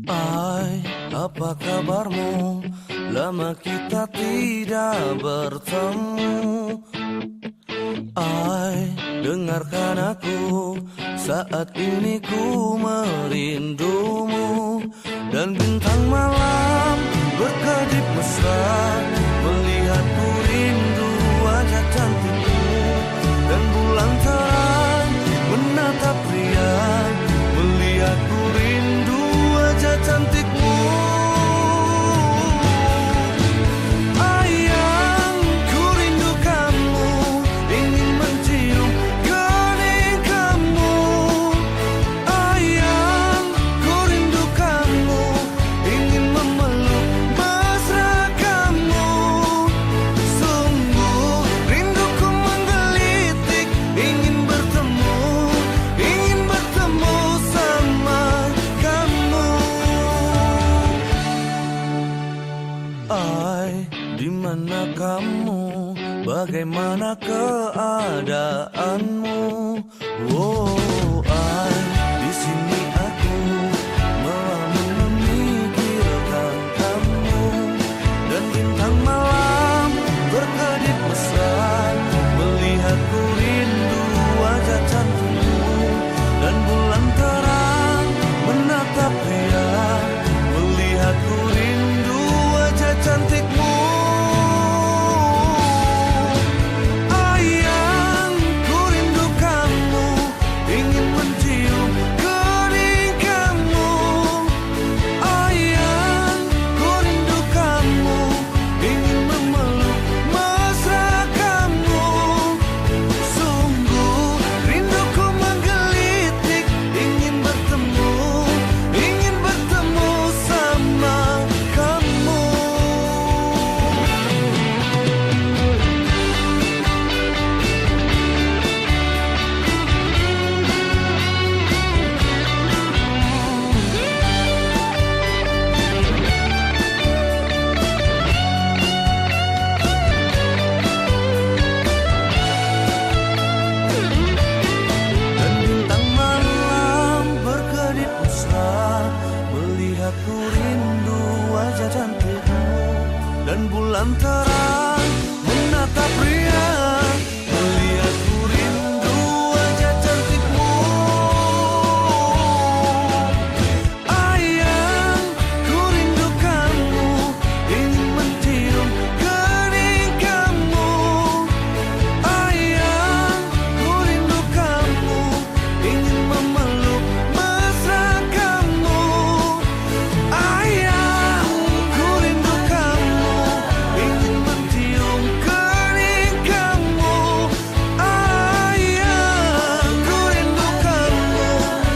Hai, apa kabarmu? Lama kita tidak bertemu. Hai, dengarkan aku, saat ini ku merindumu. Dan bintang malam berkedip mesra, melihatku rindu wajah cantikmu. Dan bulan terang menatap riang, melihatku rindu wajah cantikmu. Ayang, ku rindu kamu, ingin mencium kening kamu. Ayang, ku rindu kamu, ingin memeluk mesra kamu. Sungguh rinduku menggelitik, ingin bertemu sama kamu. Ay, di mana kamu? Bagaimana keadaanmu? Wow.